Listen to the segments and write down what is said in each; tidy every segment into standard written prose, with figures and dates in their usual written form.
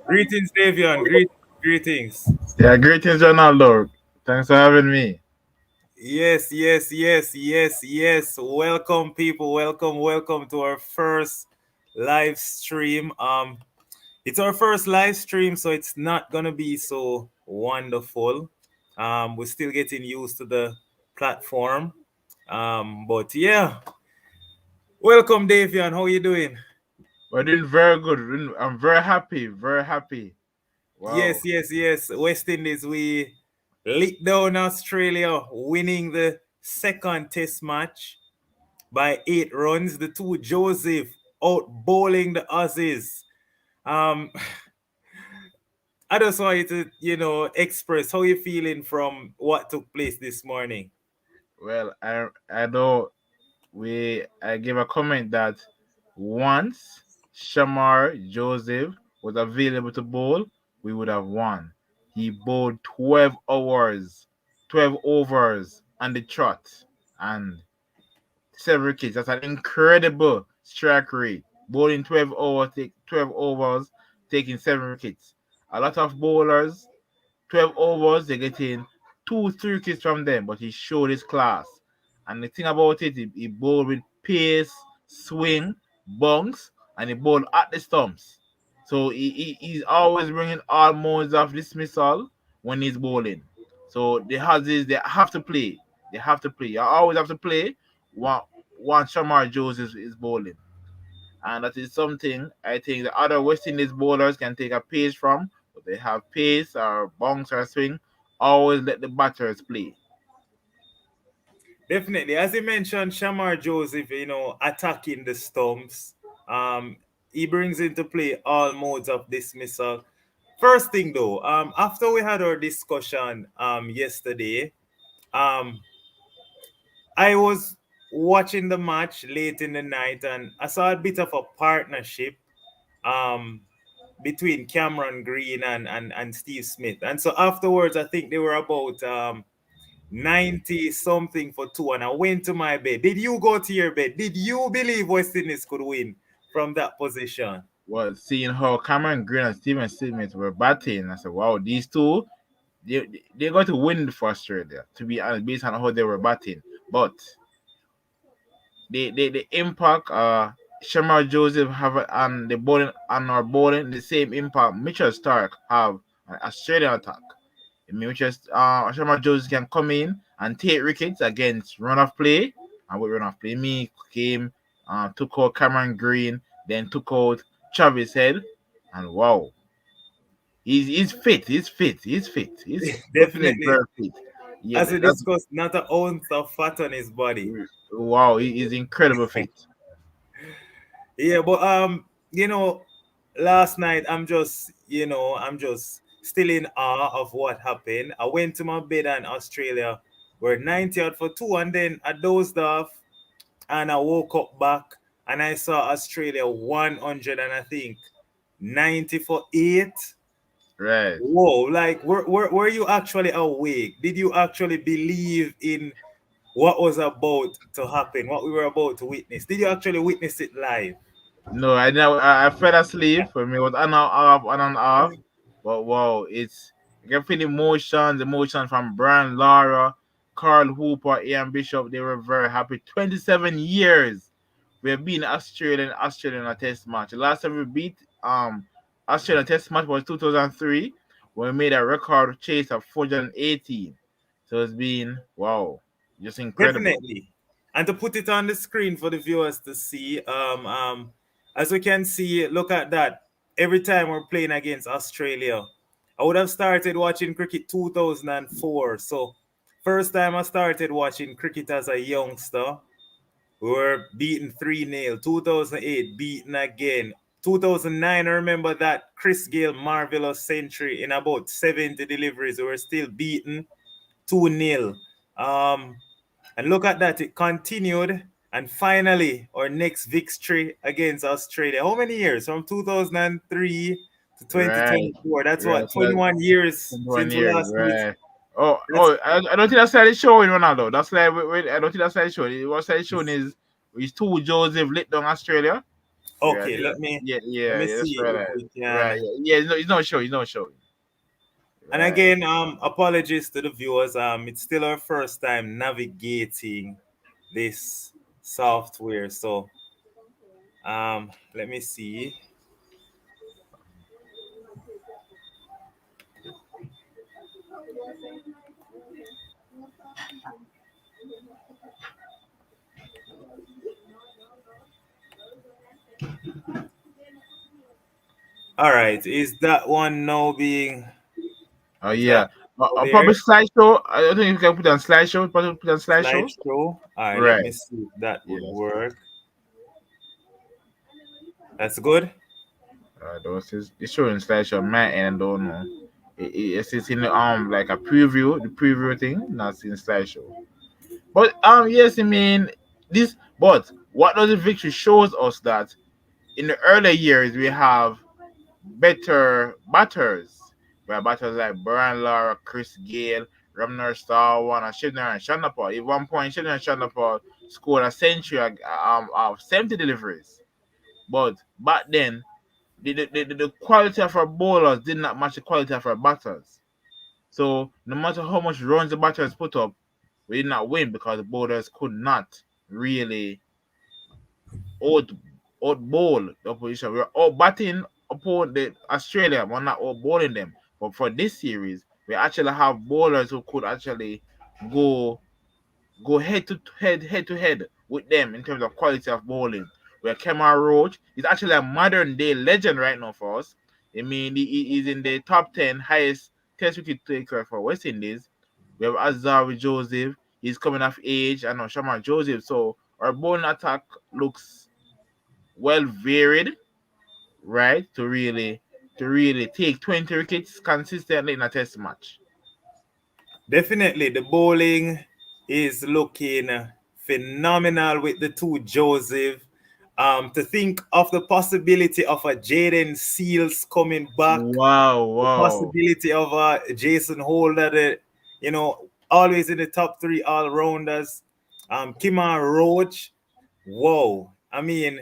Greetings, Davion. Greetings. Yeah, greetings, Ronaldo. Thanks for having me. Yes, yes, yes, yes, yes. Welcome, people. Welcome to our first live stream. It's our first live stream, so it's not gonna be so wonderful. We're still getting used to the platform. But yeah, welcome, Davion. How you doing? We're doing very good. I'm very happy. Very happy. Yes, Wow. yes, yes. West Indies, we licked down Australia, winning the second test match by 8 runs. The two Joseph out bowling the Aussies. Um, I just want you to, express how you're feeling from what took place this morning. Well, I know I gave a comment that once Shamar Joseph was available to bowl, we would have won. He bowled 12 overs on the trot, and 7 wickets. That's an incredible strike rate. Bowling 12 overs, taking 7 wickets. A lot of bowlers, 12 overs, they get in 2, 3 wickets from them, but he showed his class. And the thing about it, he bowled with pace, swing, bunks, and he bowled at the stumps. So he's always bringing all modes of dismissal when he's bowling. So the Hazes, they have to play. They have to play. You always have to play one, one Shamar Jones is bowling. And that is something I think the other West Indies bowlers can take a pace from. But they have pace or bounce or swing. Always let the batters play. Definitely. As you mentioned, Shamar Joseph, attacking the stumps. Um, he brings into play all modes of dismissal. First thing though, after we had our discussion yesterday, um, I was watching the match late in the night and I saw a bit of a partnership um between Cameron Green and Steve Smith. And so afterwards I think they were about 90 something for two and I went to my bed. Did you go to your bed? Did you believe West Indies could win from that position? Well, seeing how Cameron Green and Steven Smith were batting, I said, wow, these two, they're going to win for Australia, to be honest, based on how they were batting. But the impact Shamar Joseph have on the bowling on our bowling, the same impact Mitchell Stark have on Australian attack. I mean, Shamar Joseph can come in and take wickets against run of play, and with run of play, me came, took out Cameron Green, then took out Travis Head, and wow, he's fit, he's definitely Definitely. very fit. Yeah, As we that's discussed, not an ounce of fat on his body. wow, he's incredible fit. Yeah, but last night I'm just still in awe of what happened. I went to my bed in Australia, were 90 out for two, and then I dozed off and I woke up back and I saw Australia 100 and I think 90 for eight. Right. Whoa, like were you actually awake? Did you actually believe in what was about to happen, what we were about to witness? Did you actually witness it live? No, I never. I fell asleep. For me, it was an hour off, on and off. But wow, you can feel emotion from Brian Lara, Carl Hooper, Ian Bishop. They were very happy. 27 years we have been Australian a test match. The last time we beat Australian test match was 2003 when we made a record chase of 418. So it's been wow, just incredible. Definitely. And to put it on the screen for the viewers to see, as we can see, look at that. Every time we're playing against Australia, I would have started watching cricket 2004. So, first time I started watching cricket as a youngster, we were beaten 3-0. 2008, beaten again. 2009, I remember that Chris Gale marvelous century in about 70 deliveries. We were still beaten 2-0. Um, and look at that, it continued. And finally, our next victory against Australia. How many years? From 2003 to Right, 2024. That's right. what, So 21 years 21 since we years, last beat right. That's I don't think that's how it's showing Ronaldo. That's like I don't think that's how it's showing. What's how it's showing is two Joseph lit down Australia. Yeah, I okay. think Let me that's see if right. we Right, can. yeah, he's not showing. He's not showing. And Right. again, apologies to the viewers. It's still our first time navigating this software, so let me see. All right, is that one now being? Oh Is that yeah. now I'll there? probably slideshow. I don't think you can put on slideshow. Probably put on slideshow. Slideshow. All right, let Right. me see if that would Yes. work. That's good. Those is it's showing slideshow on my end. I don't know. It's in the like a preview, the preview thing. Not in slideshow. But yes, I mean this. But what does the victory shows us that in the earlier years we have better batters. We have batters like Brian Lara, Chris Gale, Ramnar Starwan, and Shibner and Shandapal. At one point, Shibner and Shandapal scored a century of 70 deliveries. But back then, the quality of our bowlers did not match the quality of our batters. So no matter how much runs the batters put up, we did not win because the bowlers could not really out out bowl the opposition. We were all batting upon the Australia, we're not all bowling them. But for this series, we actually have bowlers who could actually go head to head with them in terms of quality of bowling. Where Kemar Roach is actually a modern day legend right now for us. I mean, he's in the top 10 highest test wicket taker for West Indies. We have Azar Joseph. He's coming of age. I know Shamar Joseph. So our bowling attack looks well varied, right? To really take 20 wickets consistently in a test match. Definitely, the bowling is looking phenomenal with the two Joseph. To think of the possibility of a Jaden Seals coming back, Wow, the wow. possibility of a Jason Holder, always in the top three all rounders. Kimar Roach, whoa! I mean,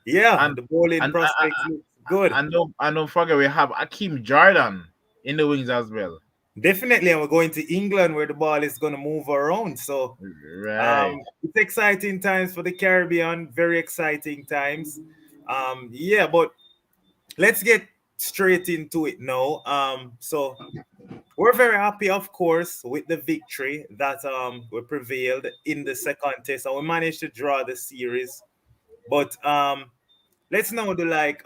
yeah, And the bowling and prospects look good. don't forget we have Akeem Jordan in the wings as well. Definitely, and we're going to England where the ball is going to move around. So Right. it's exciting times for the Caribbean. Very exciting times. Yeah, but let's get straight into it now. So we're very happy, of course, with the victory that we prevailed in the second test, and we managed to draw the series. But let's now do like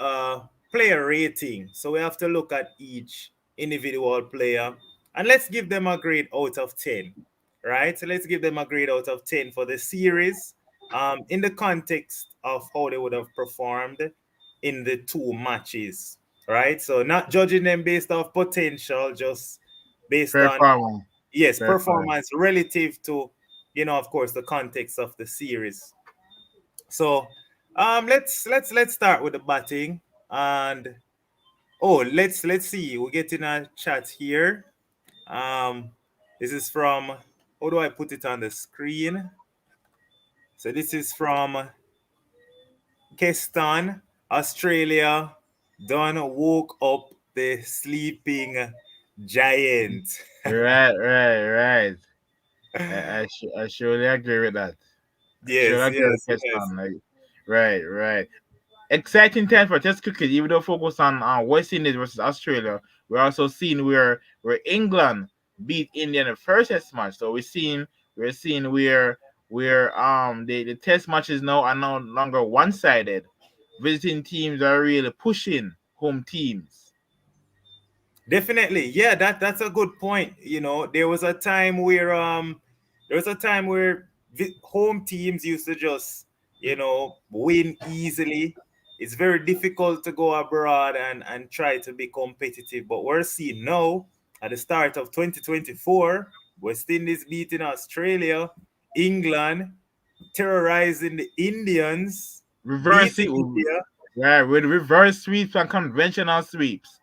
player rating. So we have to look at each individual player and let's give them a grade out of 10. Right? So let's give them a grade out of 10 for the series in the context of how they would have performed in the two matches. Right? So not judging them based off potential, just based on Performance. yes, Performance. performance relative to, of course, the context of the series. So let's start with the batting and let's see. We're getting a chat here. Um this is from how do I put it on the screen? So this is from Keston, Australia. Don woke up the sleeping giant. Right. I surely agree with that. I surely Yes, agree with yes, yes. Keston. Like, right. Exciting time for Test cricket, even though focus on West Indies versus Australia. We're also seeing where England beat India in the first Test match. So we're seeing where the Test matches now are no longer one sided. Visiting teams are really pushing home teams. Definitely. Yeah, that's a good point. There was a time where home teams used to just, win easily. It's very difficult to go abroad and try to be competitive. But we're seeing now at the start of 2024, West Indies beating Australia, England terrorizing the Indians, Reverse it, beating India. yeah, with reverse sweeps and conventional sweeps.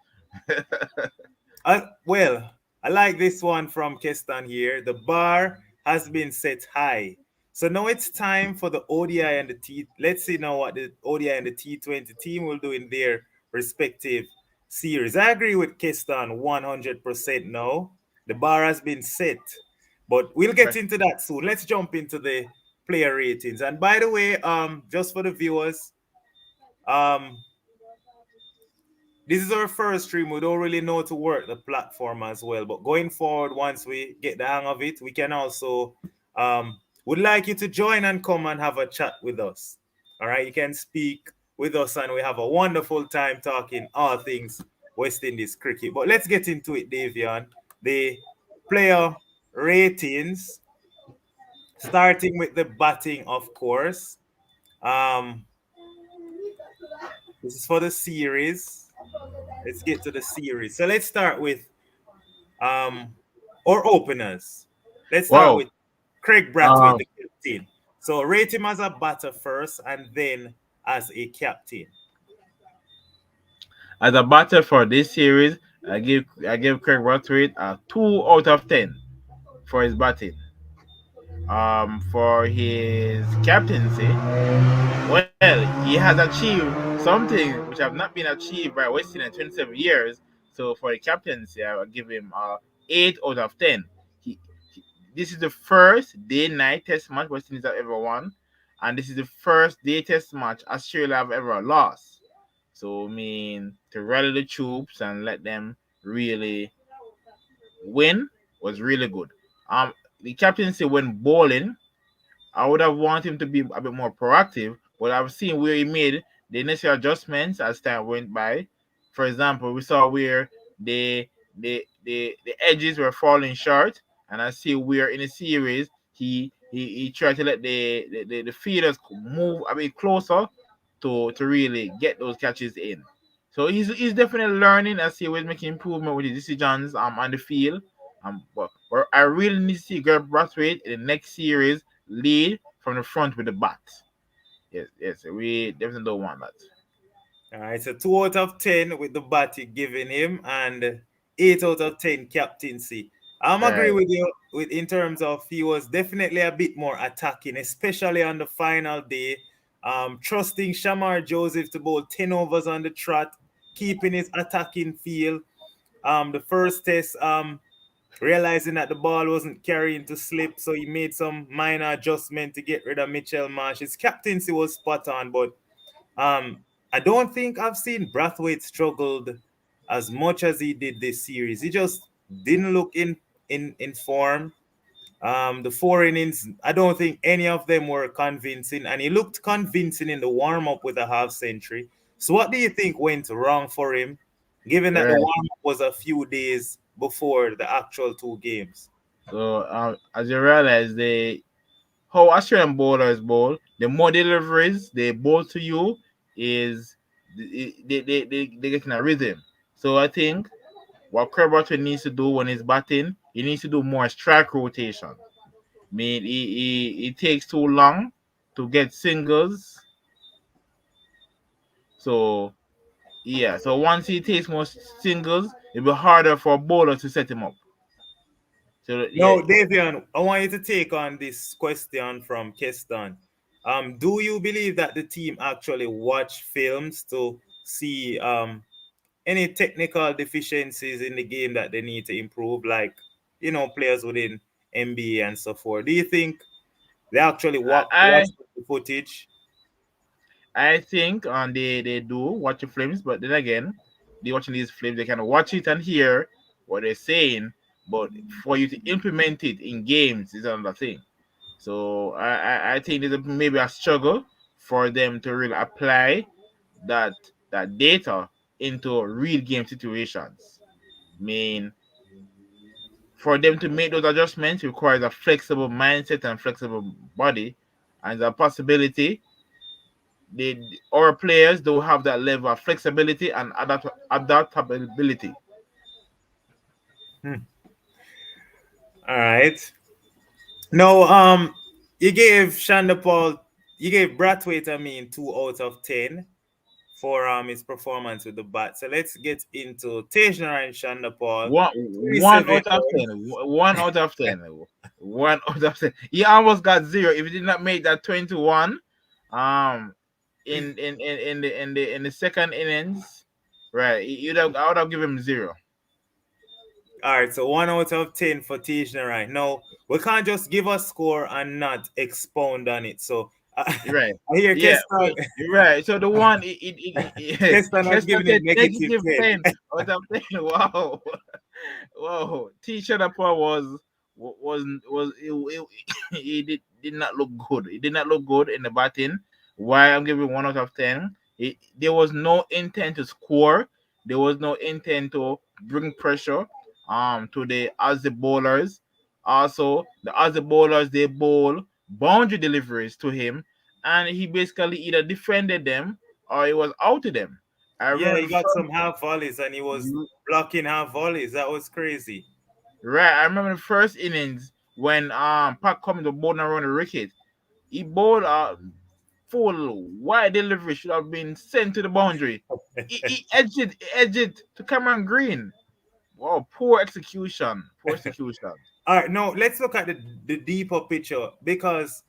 Well, I like this one from Kestan here. The bar has been set high. So now it's time for the ODI and the T. Let's see now what the ODI and the T20 team will do in their respective series. I agree with Kestan 100% now. The bar has been set. But we'll get Right. into that soon. Let's jump into the player ratings. And by the way, just for the viewers, um, this is our first stream. We don't really know to work the platform as well. But going forward, once we get the hang of it, we can also would like you to join and come and have a chat with us. All right, you can speak with us, and we have a wonderful time talking all things West Indies cricket. But let's get into it, Davian. The player ratings, starting with the batting, of course. Um, this is for the series. Let's get to the series. So let's start with um our openers. Let's start Wow. with Craig Brathwaite, Um, the captain. So rate him as a batter first and then as a captain. as a batter for this series, I give Craig Brathwaite a 2 out of 10 for his batting. For his captaincy, well, he has achieved something which have not been achieved by West Indies in 27 years. So for the captaincy, I will give him a 8 out of 10. He this is the first day-night test match West Indies have ever won, and this is the first day test match Australia have ever lost. So I mean to rally the troops and let them really win was really good. The captaincy when bowling, I would have wanted him to be a bit more proactive, but I've seen where he made the necessary adjustments as time went by. For example, we saw where the edges were falling short, and I see where in the series he tried to let the fielders move a bit closer to really get those catches in. So he's definitely learning. I see he's making improvement with his decisions on the field. But I really need to see Greg Brathwaite in the next series lead from the front with the bat. Yes, yes, we definitely don't want that. All right, so 2 out of 10 with the bat you're giving him, and 8 out of 10 captaincy. I'm agree Right. with you with in terms of he was definitely a bit more attacking, especially on the final day. Trusting Shamar Joseph to bowl 10 overs on the trot, keeping his attacking feel. The first test, realizing that the ball wasn't carrying to slip, so he made some minor adjustment to get rid of Mitchell Marsh. His captaincy was spot on, but um, I don't think I've seen Brathwaite struggled as much as he did this series. He just didn't look in form. The 4 innings, I don't think any of them were convincing, and he looked convincing in the warm up with a half century. So, what do you think went wrong for him, given that the Right. warm up was a few days before the actual two games? So as you realize, how Australian bowlers bowl, the more deliveries they bowl to you is they get in a rhythm. So I think what Craig Brathwaite needs to do when he's batting, he needs to do more strike rotation. I mean, he takes too long to get singles. So yeah, so once he takes more singles, it'll be harder for a bowler to set him up. So yeah, Now, Davian, I want you to take on this question from Keston. Do you believe that the team actually watch films to see any technical deficiencies in the game that they need to improve, like players within NBA and so forth? Do you think they actually I watch the footage? I think they do watch the films, but then again, they watching these films, they can watch it and hear what they're saying, but for you to implement it in games is another thing. So I think there's maybe a struggle for them to really apply that that data into real game situations. I mean, for them to make those adjustments requires a flexible mindset and flexible body, and the possibility our players don't have that level of flexibility and adaptability. Hmm. All right. No, you gave Shanda Paul, you gave Brathwaite, 2 out of 10 for his performance with the bat. So let's get into Tejna and Shanda Paul. One 27 out of runs. 10. 1 out of 10. 1 out of 10. He almost got zero. If he did not make that 21, um, in the second innings, right? I would have given him zero. All right, so 1 out of 10 for Tejna right now. We can't just give a score and not expound on it. So Right. I hear Yeah, Keston, you're right. So the one, Keston has Kester given said him negative negative 10. 10 out of 10. Wow. Wow. T-shirt upper was he did not look good. He did not look good in the batting. Why I'm giving 1 out of 10. There was no intent to score. There was no intent to bring pressure to the Aussie bowlers. Also, the Aussie bowlers they bowl boundary deliveries to him, and he basically either defended them or he was out of them. I Yeah, remember he the got first some half volleys and he was blocking half volleys. That was crazy. right. I remember the first innings when Pat Cummins was bowling around the wicket. He bowled a full wide delivery should have been sent to the boundary. He edged it to Cameron Green. Wow, poor execution. Poor execution. All right, now let's look at the deeper picture because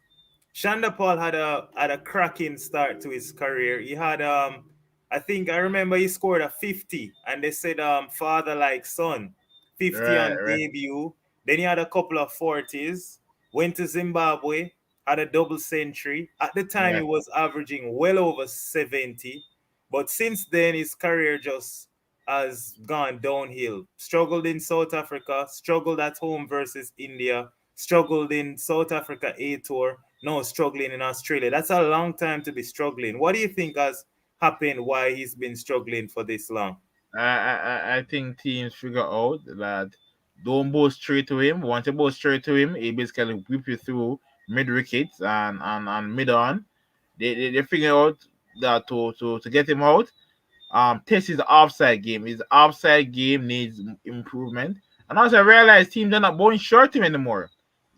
Shanda Paul had a cracking start to his career. He had I think I remember he scored a 50 and they said father like son. 50 Right, on right, debut. Then he had a couple of 40s, went to Zimbabwe, had a double century. At the time he right. was averaging well over 70, but since then his career just has gone downhill. Struggled in South Africa, struggled at home versus India, struggled in South Africa A Tour, now struggling in Australia. That's a long time to be struggling. What do you think has happened why he's been struggling for this long? I think teams figure out that don't bowl straight to him. Once you bowl straight to him, he basically whip you through mid wickets and mid on. They figure out that to get him out. Test his offside game. His offside game needs improvement. And also I realized teams are not bowling short to him anymore.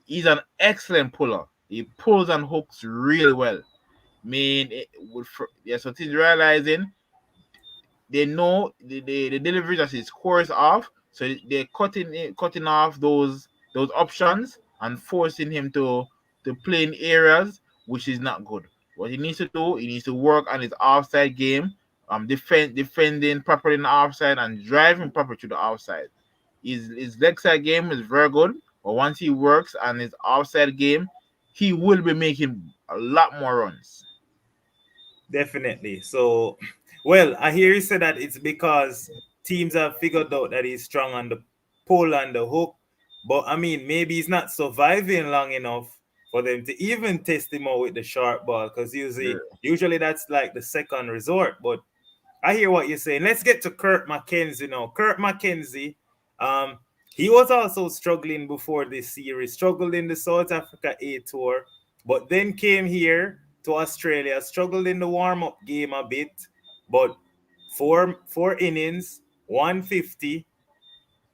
He's an excellent puller. He pulls and hooks really well. Yeah, so teams realizing they know the delivery that his scores off, so they're cutting off those options and forcing him to play in areas which is not good. What he needs to do, he needs to work on his offside game, defending properly in the offside and driving properly to the offside. His leg side game is very good, but once he works on his offside game, he will be making a lot more runs. Definitely. So, well, I hear you say that it's because teams have figured out that he's strong on the pull and the hook. But I mean, maybe he's not surviving long enough for them to even test him out with the short ball because usually that's like the second resort. But I hear what you're saying. Let's get to Kurt McKenzie now. Kurt McKenzie, um, he was also struggling before this series, struggled in the South Africa A Tour, but then came here to Australia, struggled in the warm-up game a bit, but four innings, 150,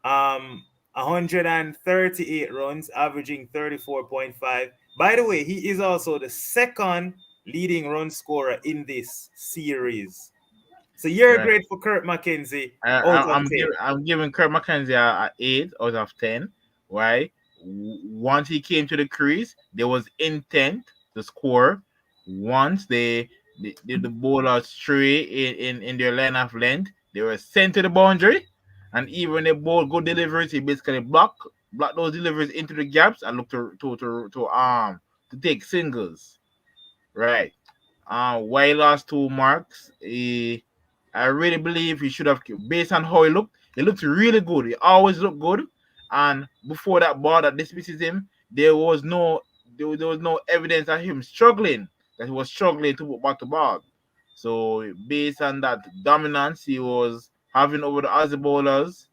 138 runs, averaging 34.5. By the way, he is also the second leading run scorer in this series. So you're Right. great for Kurt McKenzie I, out I- of I'm 10. giving I'm giving Kurt McKenzie a 8 out of 10. Why? Once he came to the crease, there was intent to score. Once the bowler stray in their line of length, they were sent to the boundary, and even when they bowl good deliveries, he basically block those deliveries into the gaps and look to take singles. Right. Why he lost 2 marks? I really believe he should have, based on how he looked really good. He always looked good. And before that ball that dismisses him, there was no evidence of him struggling, that he was struggling to put back the ball. So based on that dominance he was having over the Aussie bowlers,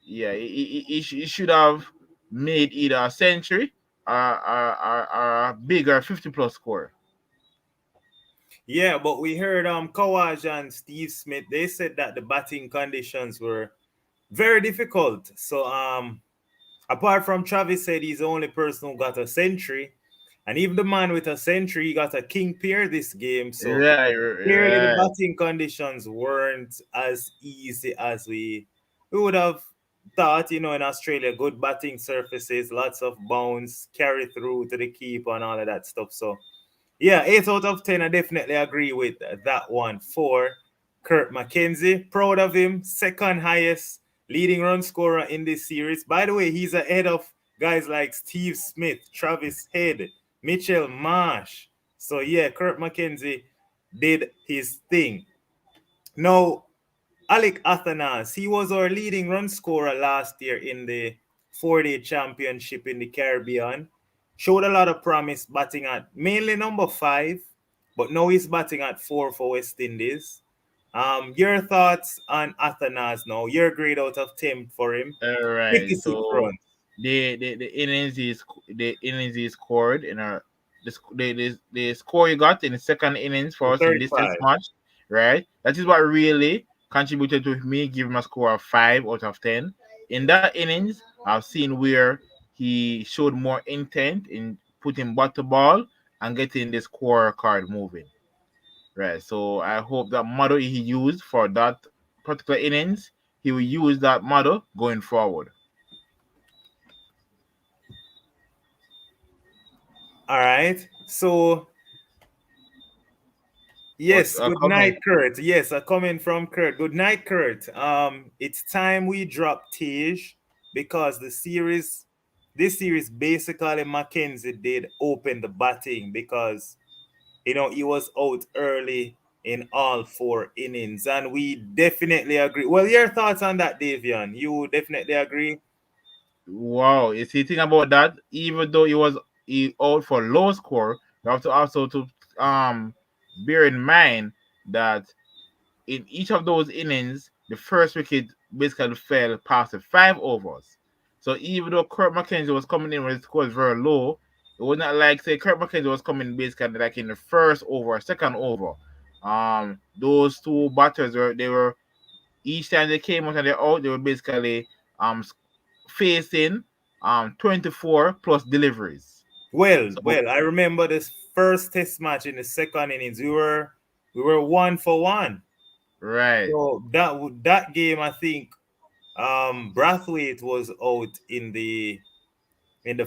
yeah, he should have made either a century or a bigger 50 plus score. Yeah, but we heard Kawaj and Steve Smith. They said that the batting conditions were very difficult. So apart from Travis said he's the only person who got a century. And even the man with a century, he got a king pair this game. So Right, clearly the right. batting conditions weren't as easy as we would have thought. In Australia, good batting surfaces, lots of bounce, carry through to the keeper and all of that stuff. So yeah, 8 out of 10. I definitely agree with that one for Kurt McKenzie. Proud of him. Second highest leading run scorer in this series. By the way, he's ahead of guys like Steve Smith, Travis Head, Mitchell Marsh. So yeah, Kurt McKenzie did his thing. Now, Alec Athanas, he was our leading run scorer last year in the 4-day championship in the Caribbean. Showed a lot of promise batting at mainly number 5, but now he's batting at 4 for West Indies. Your thoughts on Athanas now? Your grade out of 10 for him. All right. 56 So runs. the innings he scored in our the score he got in the second innings for us in this test 35. match, right? That is what really contributed to me giving him a score of 5 out of 10. In that innings, I've seen where he showed more intent in putting bat to ball and getting the score card moving. Right. So I hope that model he used for that particular innings, he will use that model going forward. All right. So What's yes, good night, comment? Kurt. Yes, a comment from Kurt. Good night, Kurt. It's time we drop Tej because this series basically Mackenzie did open the batting because he was out early in all 4 innings, and we definitely agree. Well, your thoughts on that, Davian? You definitely agree. Wow. You see, think about that. Even though he out for low score, you have to also to bear in mind that in each of those innings, the first wicket basically fell past the 5 overs. So even though Kurt McKenzie was coming in when the score was very low, it was not like say Kurt McKenzie was coming basically like in the first over, second over. Those two batters were each time they came out and they're out, they were basically facing 24 plus deliveries. Well, So well, I remember this first test match in the second innings. We were 1 for 1. right, So that game, I think, Brathwaite was out in the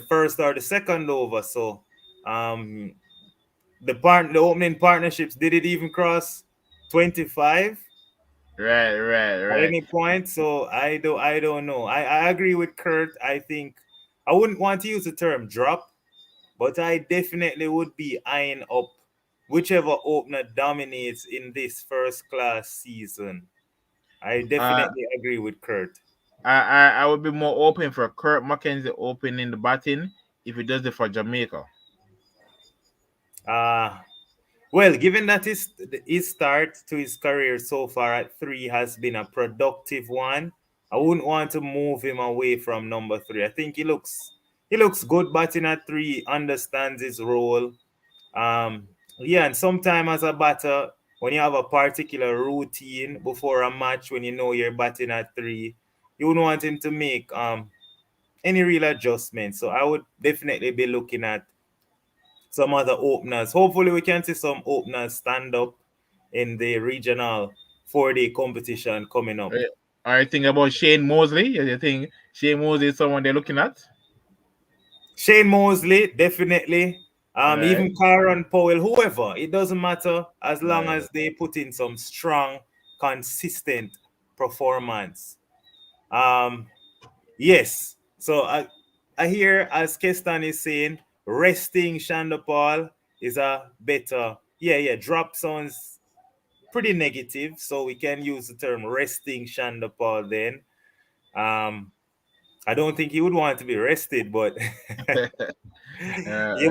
first or the second over. So um, the opening partnerships, did it even cross 25 right, right, at right. any point? So I don't know. I agree with Kurt. I think I wouldn't want to use the term drop, but I definitely would be eyeing up whichever opener dominates in this first class season. I Uh, definitely agree with Kurt. I would be more open for Kurt McKenzie opening the batting if he does it for Jamaica. Uh well, given that his start to his career so far at 3 has been a productive one, I wouldn't want to move him away from number 3. I think he looks good batting at 3, understands his role. Um, yeah, and sometime as a batter, when you have a particular routine before a match, when you know you're batting at 3, you wouldn't want him to make any real adjustments. So I would definitely be looking at some other openers. Hopefully, we can see some openers stand up in the regional 4-day competition coming up. I think about Shane Mosley. You think Shane Mosley is someone they're looking at? Shane Mosley, definitely. Right, Even Kyron Powell, whoever, it doesn't matter as long right. as they put in some strong, consistent performance. Um, yes. So I hear, as Kestan is saying, resting Shandapal is a better. Yeah. Drop sounds pretty negative, so we can use the term resting Shandapal then. Um, I don't think he would want to be rested, but yeah.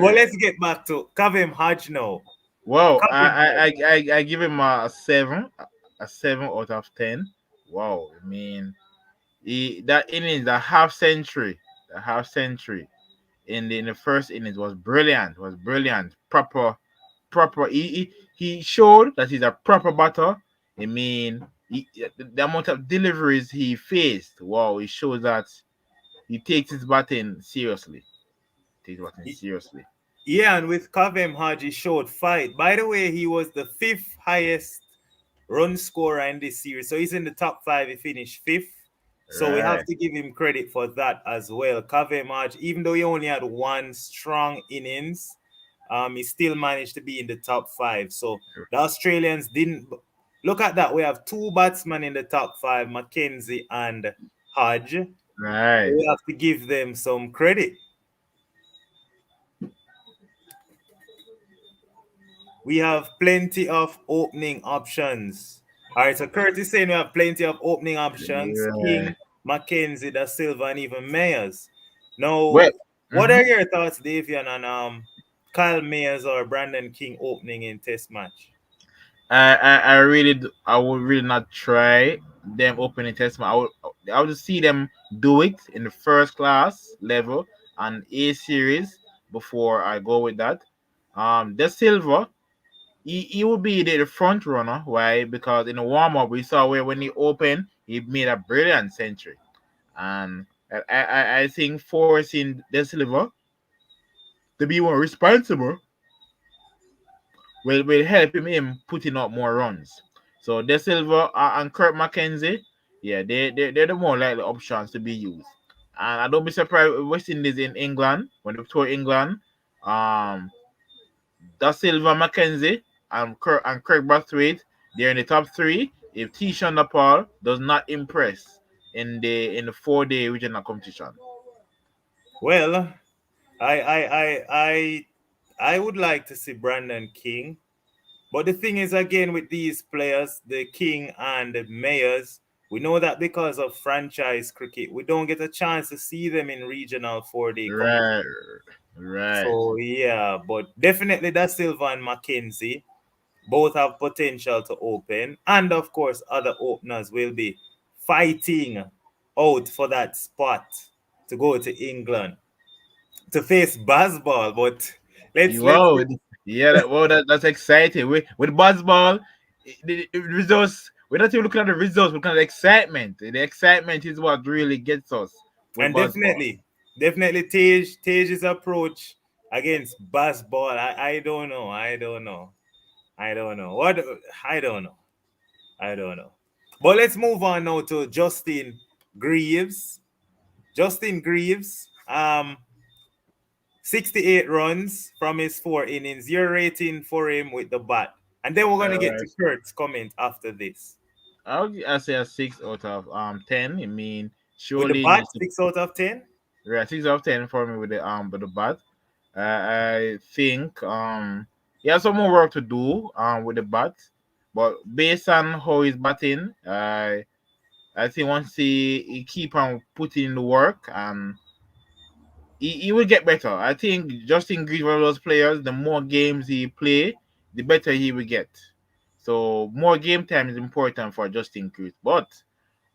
Well, Right. let's get back to Kavem Hodge now. Wow, Kavem Hodge. I give him a 7 out of 10. Wow, I mean, that innings, the half century in the first innings was brilliant. Was brilliant. Proper. He showed that he's a proper batter. I mean, the amount of deliveries he faced. Wow, it shows that he takes his batting seriously. Takes batting seriously. Yeah, and with Kavem Haji showed fight. By the way, he was the fifth highest run scorer in this series. So he's in the top five. He finished fifth. So we have Right. to give him credit for that as well. Kavem Haji, even though he only had one strong innings, he still managed to be in the top five. So the Australians didn't look at that. We have two batsmen in the top five, Mackenzie and Hodge. Right. We have to give them some credit. We have plenty of opening options. All right, so Curtis saying we have plenty of opening options. Right. King, Mackenzie, Da Silva, and even Mayers. Now, Well, what are mhm. your thoughts, Davian, on Kyle Mayers or Brandon King opening in Test match? I would really not try them opening test match. I would just see them do it in the first class level and A series before I go with that. De Silva, he would be the front runner. Why? Because in the warm up we saw where when he opened, he made a brilliant century, and I think forcing De Silva to be more responsible will help him putting up more runs. So De Silva and Kurt McKenzie, yeah, they're the more likely options to be used. And I don't be surprised if West Indies in England, when they tour England, um, Da Silva, McKenzie, and Craig Brathwaite, they're in the top three. If Tishan Nepal does not impress in the 4 day regional competition. Well, I I I I I would like to see Brandon King. But the thing is, again, with these players, the King and the Mayors, we know that because of franchise cricket, we don't get a chance to see them in regional 4 day Right, competition. right. So, yeah, but definitely that Silva and Mackenzie both have potential to open. And of course, other openers will be fighting out for that spot to go to England to face Bazball. But let's Wow, yeah, that's exciting. With Buzzball, the results. We're not even looking at the results. We're looking at the excitement. The excitement is what really gets us with and Buzzball. definitely Tage's approach against Bazball. I don't know. What I don't know. I don't know. But let's move on now to Justin Greaves. Justin Greaves, 68 runs from his 4 innings. Your rating for him with the bat. And then we're gonna get to Uh, Kurt's comment after this. I say a 6 out of 10. I mean, With the surely bat, needs to 6 out of 10. right 6 out of 10 for me with the bat. I think he has some more work to do with the bat, but based on how he's batting, I think once he keep on putting in the work and he will get better. I think Justin Green, one of those players, the more games he play, the better he will get. So more game time is important for Justin Cruz. But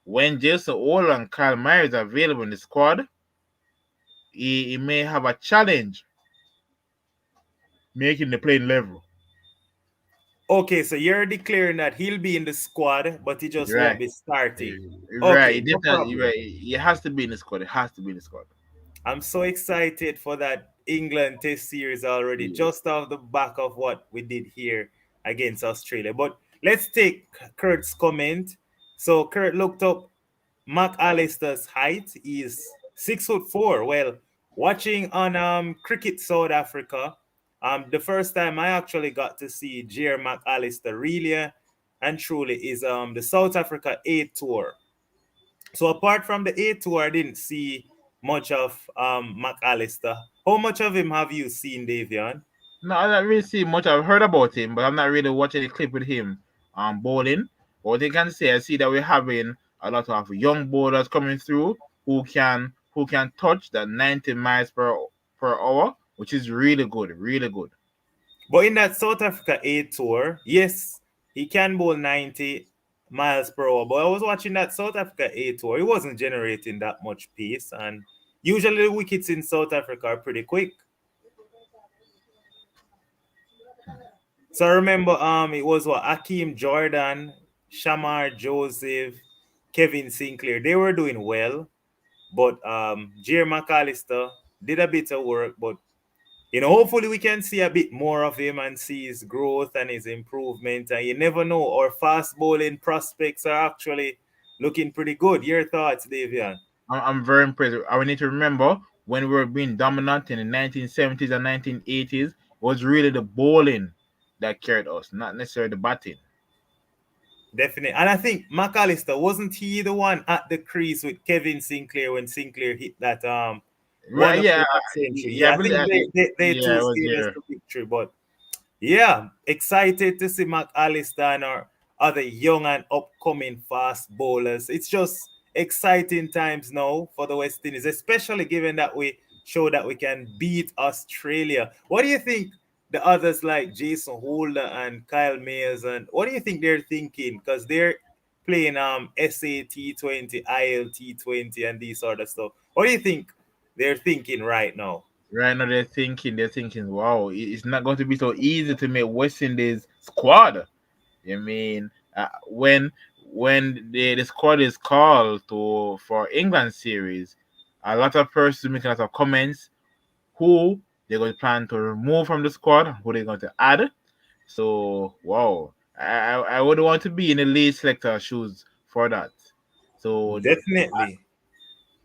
when Jason Ola and Kyle Myers are available in the squad, he may have a challenge making the playing level. Okay, so you're declaring that he'll be in the squad, but he just won't Right. be starting. Right. Okay, He no did that. problem. Right. He has to be in the squad. It has to be in the squad. I'm so excited for that England Test series already, Yeah. just off the back of what we did here against Australia. But let's take Kurt's comment. So Kurt looked up Mac Allister's height. Is 6'4". Well, watching on Cricket South Africa, the first time I actually got to see Jer McAllister really and truly is the South Africa A tour. So apart from the A tour, I didn't see much of McAllister. How much of him have you seen, Davion? No, I don't really see much. I've heard about him, but I'm not really watching the clip with him bowling. But what they can say, I see that we're having a lot of young bowlers coming through who can touch that 90 miles per hour, which is really good, really good. But in that South Africa A tour, yes, he can bowl 90 miles per hour. But I was watching that South Africa A tour. He wasn't generating that much pace. And usually the wickets in South Africa are pretty quick. So I remember it was what Akeem Jordan, Shamar Joseph, Kevin Sinclair. They were doing well. But Jerry McAllister did a bit of work, but hopefully we can see a bit more of him and see his growth and his improvement. And you never know, our fast bowling prospects are actually looking pretty good. Your thoughts, Davian? I'm very impressed. I need to remember when we were being dominant in the 1970s and 1980s, it was really the bowling that carried us, not necessarily the batting. Definitely. And I think McAllister, wasn't he the one at the crease with Kevin Sinclair when Sinclair hit that Right? Yeah, 1 o'clock century? yeah. I Yeah, I believe. think they Yeah, two I was seen us there. to victory. But yeah, excited to see McAllister and our other young and upcoming fast bowlers. It's just exciting times now for the West Indies, especially given that we show that we can beat Australia. What do you think the others like Jason Holder and Kyle Mayers, and what do you think they're thinking? Because they're playing SAT 20, ILT 20, and these sort of stuff. What do you think they're thinking right now? Right now they're thinking, wow, it's not going to be so easy to make West Indies squad. I mean, when the squad is called to for England series, a lot of persons making a lot of comments who they're going to plan to remove from the squad, who they're going to add. So wow, I would want to be in the lead selector shoes for that. So Definitely.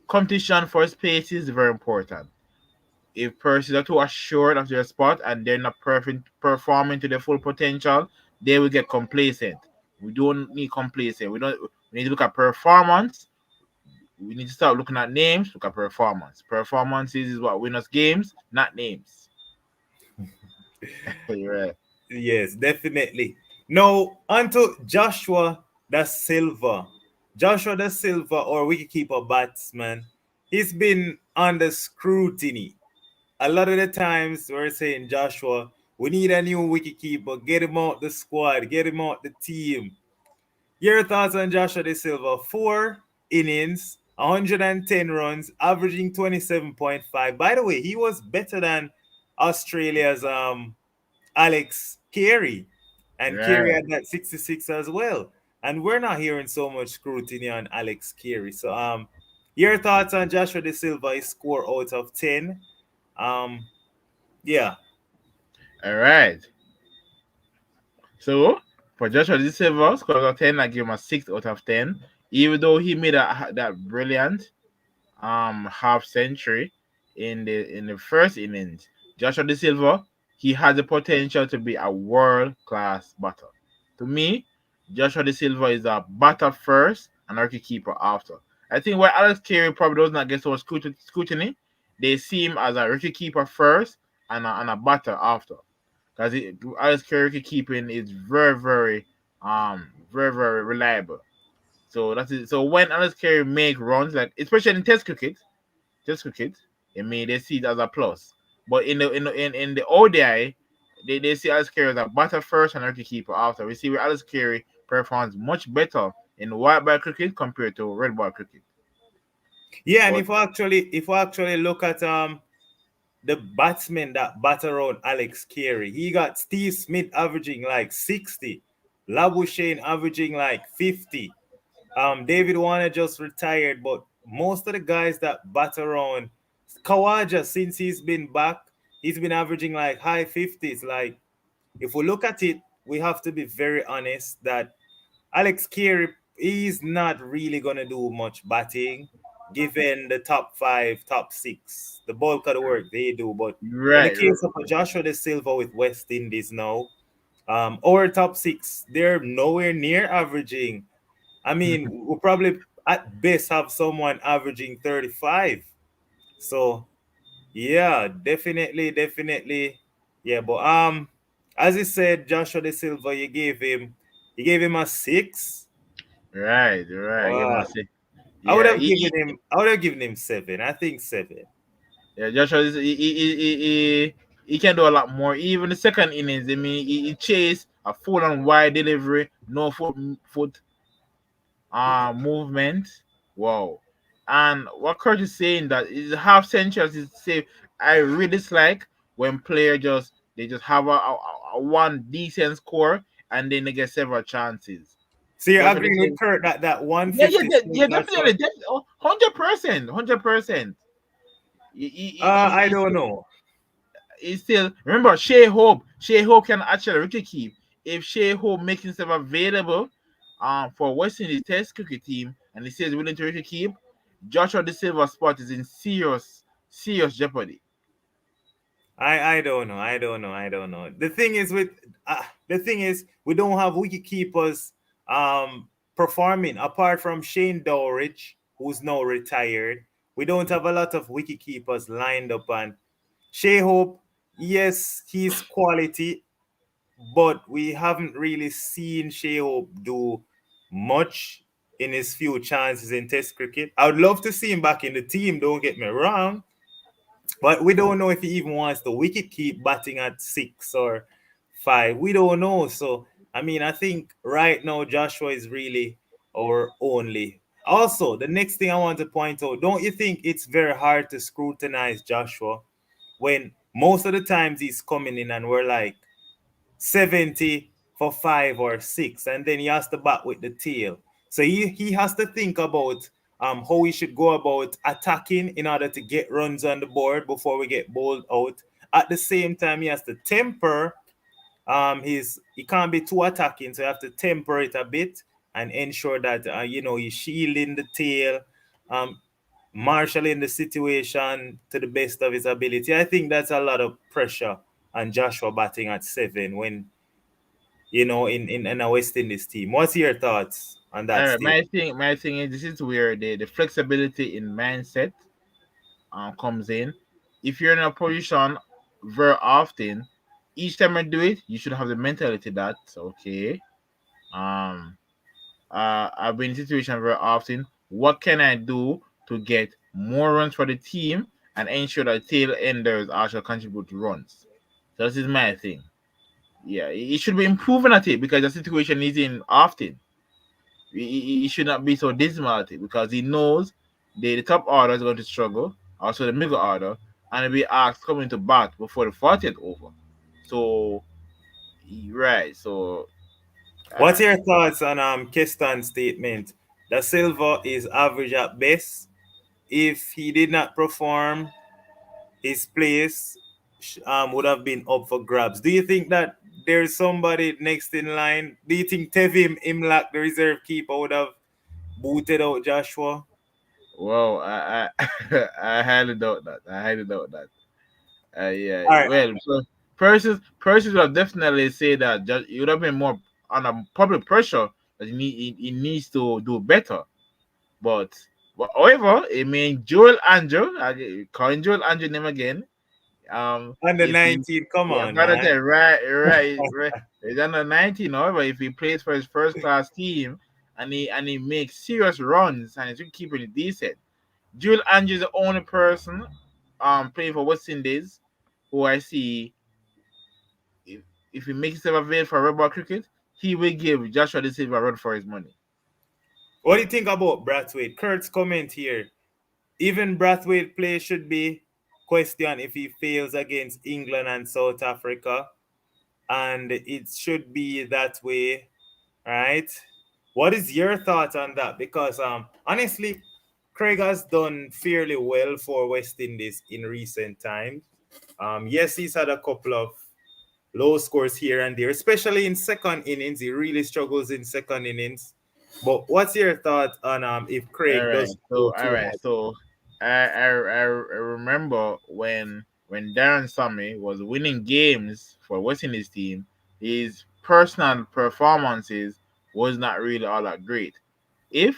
competition for space is very important. If persons are too assured of their spot and they're not performing to their full potential, they will get complacent. We don't need complacent. We need to look at performance. We need to start looking at names, look at performance. Performances is what win us games, not names. You're right. Yes, definitely. Now, onto Joshua Da Silva. Joshua Da Silva, or wicketkeeper batsman, he's been under scrutiny. A lot of the times we're saying, Joshua, we need a new wicketkeeper. Get him out the squad, get him out the team. Your thoughts on Joshua Da Silva? 4 innings, 110 runs, averaging 27.5. By the way, he was better than Australia's Alex Carey, and Carey Right. had that 66 as well. And we're not hearing so much scrutiny on Alex Carey. So, your thoughts on Joshua De Silva? His score out of 10. Um, yeah, All right. So for Joshua De Silva, score out of 10, I give him a 6 out of 10. Even though he made that brilliant half century in the first innings. Joshua De Silva, he has the potential to be a world class batter. To me, Joshua De Silva is a batter first and a keeper after. I think where Alex Carey probably does not get so much scrutiny, they see him as a wicket keeper first and a batter after. Because Alex Carey keeping is very reliable. So that's it. So when Alex Carey make runs, like especially in Test cricket, I mean they see it as a plus. But in the ODI, they see Alex Carey as a batter first and a keeper after. We see where Alex Carey performs much better in white ball cricket compared to red ball cricket. yeah. And But if we actually look at the batsmen that bat around Alex Carey, he got Steve Smith averaging like 60, Labuschagne averaging like 50. David Warner just retired, but most of the guys that bat around Kawaja, since he's been back, he's been averaging like high 50s. Like, if we look at it, we have to be very honest that Alex Carey is not really gonna do much batting, given the top five, top six, the bulk of the work they do. But in the right, case of Joshua De Silva with West Indies now, our top six, they're nowhere near averaging. I mean, we'll probably at best have someone averaging 35. So yeah, definitely, definitely. Yeah, but as you said, Joshua De Silva, you gave him a 6. right. You Wow. must say, I would yeah, have given him I would have given him 7. I think 7. yeah. Joshua, he can do a lot more. Even the second innings, I mean, he chased a full on wide delivery, no foot movement. Wow. And what Kurt is saying that is a half century as he say I really dislike when player just have a one decent score and then they get several chances. So you're Joshua agreeing say, with Kurt that that yeah, 156 that's definitely, what 100%, 100%. I don't know. He's still remember Shea Hope. Shea Hope can actually wicket keep if Shea Hope makes himself available for West Indies Test cricket team and he says willing to wicket keep. Joshua De Silva spot is in serious jeopardy. I don't know. I don't know. The thing is we don't have wicket keepers performing apart from Shane Dowridge, who's now retired. We don't have a lot of wicket keepers lined up, and Shea Hope, yes, he's quality, but we haven't really seen Shea Hope do much in his few chances in Test cricket. I would love to see him back in the team. Don't get me wrong, but we don't know if he even wants the wicket keep batting at 6 or 5. We don't know. So, I mean, I think right now Joshua is really our only. Also, the next thing I want to point out, don't you think it's very hard to scrutinize Joshua when most of the times he's coming in and we're like 70 for 5 or 6, and then he has to bat with the tail. So he has to think about how we should go about attacking in order to get runs on the board before we get bowled out. At the same time, he has to temper he can't be too attacking, so you have to temper it a bit and ensure that he's shielding the tail, um, marshalling the situation to the best of his ability. I think that's a lot of pressure on Joshua batting at 7 when in a West Indies team. What's your thoughts on All that right, statement? my thing is this is where the flexibility in mindset comes in. If you're in a position very often, each time I do it, you should have the mentality that okay, um, I've been in situation very often. What can I do to get more runs for the team and ensure that tail enders actually contribute to runs? So this is my thing. Yeah, he should be improving at it because the situation is in often. He should not be so dismal at it because he knows the top order is going to struggle, also the middle order, and he'll be asked coming to bat before the 40th over. So, right. So, What's uh, your thoughts on Kestan's statement that Silva is average at best? If he did not perform, his place would have been up for grabs. Do you think that there's somebody next in line? Do you think Tevim Imlak, the reserve keeper, would have booted out Joshua? well, I highly doubt that. I highly doubt that. Yeah. All right. Well, so Persis would have definitely say that just, he would have been more under public pressure that he needs to do better. But, however, I mean Joel Andrew, calling Joel Andrew name again. Under If he 19, come yeah, on, brother man. said right. He's under 19, however, if he plays for his first class team and he makes serious runs and he's keeping it decent, Joel Andrew is the only person playing for West Indies who I see if, if he makes himself available for red ball cricket, he will give Joshua De Silva a run for his money. What do you think about Brathwaite? Kurt's comment here. Even Brathwaite play should be questioned if he fails against England and South Africa. And it should be that way, right? What is your thought on that? Because honestly, Craig has done fairly well for West Indies in recent times. Yes, he's had a couple of low scores here and there, especially in second innings. He really struggles in second innings. But what's your thought on if All Craig right. doesn't So do all too right. much? So I remember when Darren Sammy was winning games for West Indies team, his personal performances was not really all that great. If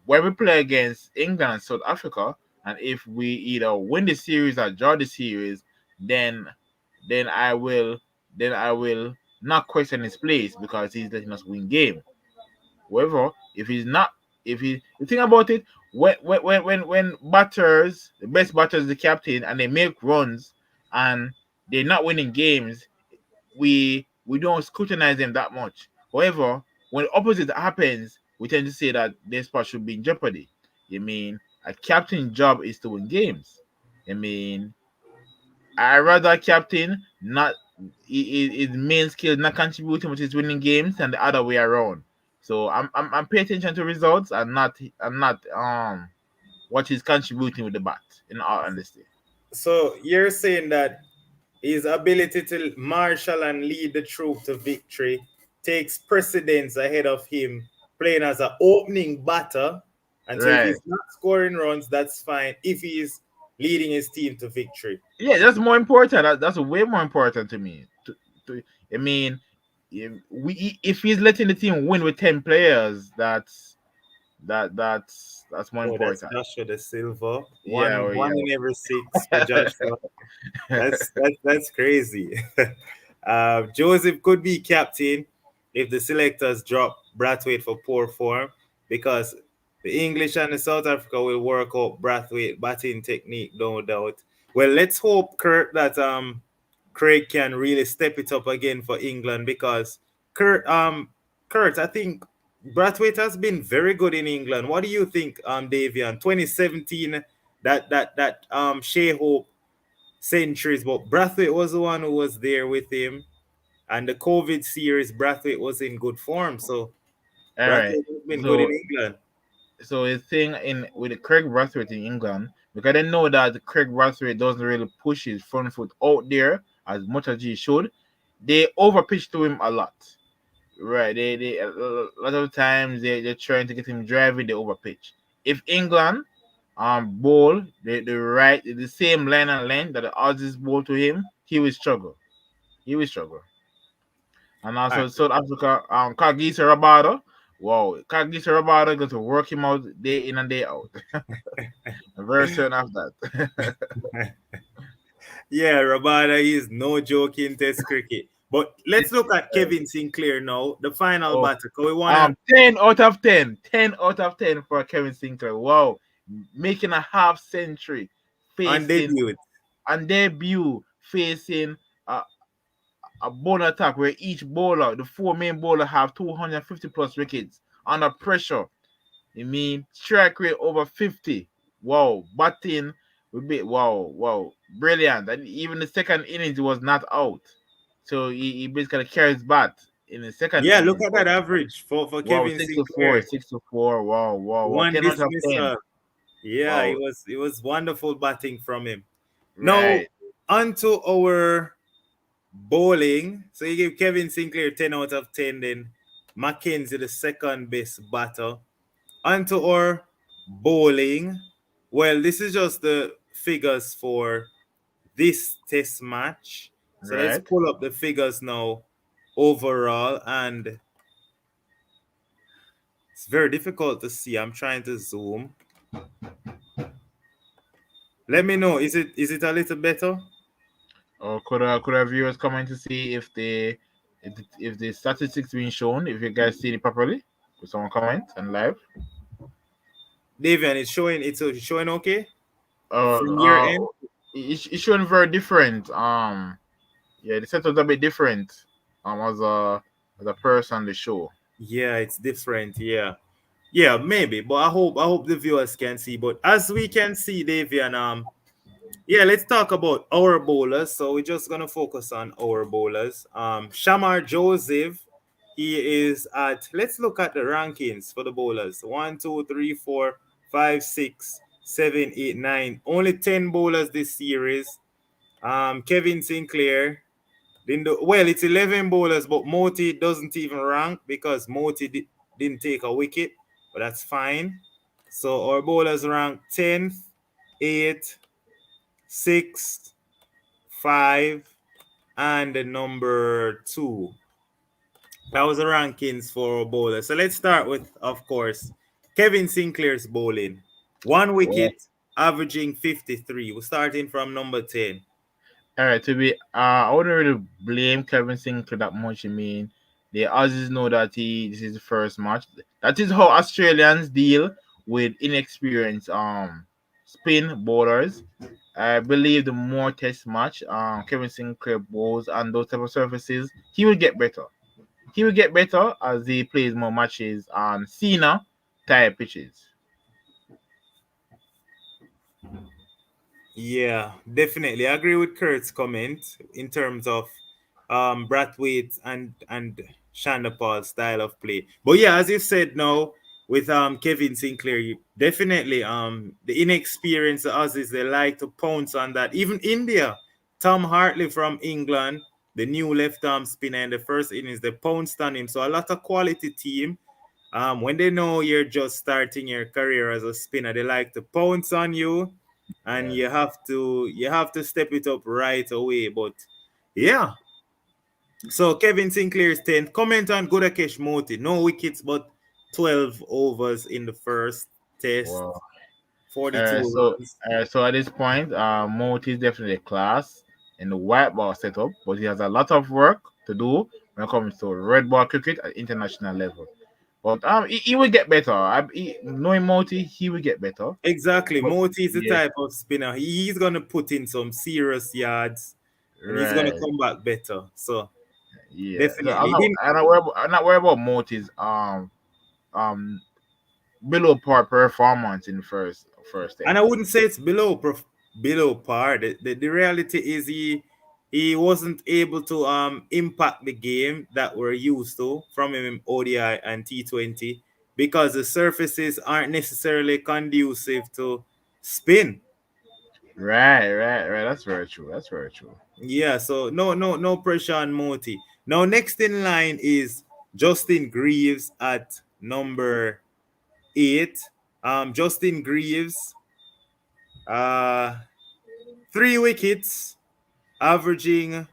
when we play against England and South Africa, and if we either win the series or draw the series, then then I will then I will not question his place because he's letting us win game. However, if he's not, if he, the thing about it, when batters, the best batters, the captain, and they make runs and they're not winning games, we don't scrutinize them that much. However, when the opposite happens, we tend to say that their spot should be in jeopardy. I mean, a captain's job is to win games. I mean, I rather captain not his main skill not contributing, which is winning games, and the other way around. So I'm paying attention to results and not what he's contributing with the bat. In all honesty, So you're saying that His ability to marshal and lead the troop to victory takes precedence ahead of him playing as an opening batter. And so if Right. he's not scoring runs, that's fine. If he is leading his team to victory. Yeah, that's more important. That's way more important to me. To, I mean, if he's letting the team win with 10 players, that's more Oh, that's important. Joshua De Silva. Yeah, or One yeah. in every six for Joshua. That's crazy. Joseph could be captain if the selectors drop Brathwaite for poor form because the English and the South Africa will work out Brathwaite batting technique, no doubt. Well, let's hope, Kurt, that Craig can really step it up again for England because Kurt, I think Brathwaite has been very good in England. What do you think, Davian? 2017, that Shea Hope centuries, but Brathwaite was the one who was there with him. And the COVID series, Brathwaite was in good form. So All right. Brathwaite has been good in So England. the thing in with the Craig Brathwaite in England, because I know that Craig Brathwaite doesn't really push his front foot out there as much as he should. They overpitch to him a lot. Right. They a lot of times they're trying to get him driving, they overpitch. If England bowl the same line and length that the Aussies bowl to him, he will struggle. He will struggle. And All also right. South Africa, Kagisa Rabada. Wow, Kagisa Rabada going to work him out day in and day out. I'm very certain of that. Yeah, Rabada is no joke in Test cricket. But let's look at Kevin Sinclair now, the final Oh, battle. So we wanna 10 out of 10. 10 out of 10 for Kevin Sinclair. Wow. Making a half century on facing debut. on debut facing a bowler attack where each bowler, the four main bowler, have 250 plus wickets under pressure. I mean, strike rate over 50. Wow, batting would be wow, brilliant. And even the second innings was not out, so he basically carries bat in the second Yeah, look innings. at that average for Wow, Kevin Sinclair. 6 to 4. Wow. One 10 out of 10. dismissal. Yeah, Wow, it was wonderful batting from him. Now right, on to our bowling. So you give Kevin Sinclair 10 out of 10, then Mackenzie the second best batter. On to our bowling. Well, this is just the figures for this test match. So let's right. pull up the figures now overall, and it's very difficult to see. I'm trying to zoom. Let me know. Is it a little better? Or could our viewers comment to see if the statistics being shown, if you guys see it properly? Could someone comment and live? Davian, it's showing okay Uh, from your uh, end? it's showing very different. Yeah, the setup's a bit different. As a person on the show. Yeah, it's different. Yeah. Yeah, maybe, but I hope the viewers can see. But as we can see, Davian, yeah, let's talk about our bowlers. So we're just gonna focus on our bowlers. Shamar Joseph, he is at. Let's look at the rankings for the bowlers. One, two, three, four, five, six, seven, eight, nine. Only 10 bowlers this series. Kevin Sinclair. Well, it's 11 bowlers, but Moti doesn't even rank because didn't take a wicket, but that's fine. So our bowlers rank 10th, 8th, 6, 5, and the number 2. That was the rankings for our bowlers. So let's start with, of course, Kevin Sinclair's bowling. One Well, wicket, averaging 53. We're starting from number 10. all right, I wouldn't really blame Kevin Sinclair that much. I mean, the Aussies know that this is the first match. That is how Australians deal with inexperienced spin bowlers. I believe the more test match Kevin Sinclair bowls on those type of surfaces, he will get better. He will get better as he plays more matches on Cena type pitches. Yeah, definitely. I agree with Kurt's comment in terms of Brathwaite and Shanda Paul's style of play. But yeah, as you said now with Kevin Sinclair, definitely the inexperienced Aussies they like to pounce on that. Even India Tom Hartley from England, the new left arm spinner in the first innings, they pounced on him. So a lot of quality team. When they know you're just starting your career as a spinner, they like to pounce on you, and Yeah. you have to step it up right away. But yeah, so Kevin Sinclair's 10th. Comment on Gudakesh Moti. No wickets, but 12 overs in the first test. Wow. 42 So runs. so at this point, Moti is definitely a class in the white ball setup, but he has a lot of work to do when it comes to red ball cricket at international level. But he will get better. Knowing Moti, he will get better. Exactly. But Moti is the yeah, type of spinner. He's going to put in some serious yards, and he's going to right. come back better. So Yeah. So definitely. He, I'm not worried about Moti's um below par performance in the first and I test. wouldn't say it's below par. The reality is he wasn't able to impact the game that we're used to from him in ODI and T20 because the surfaces aren't necessarily conducive to spin. Right. That's very true. That's very true. Yeah, so no pressure on Moti. Now next in line is Justin Greaves at number 8. Justin Greaves, uh 3 wickets, averaging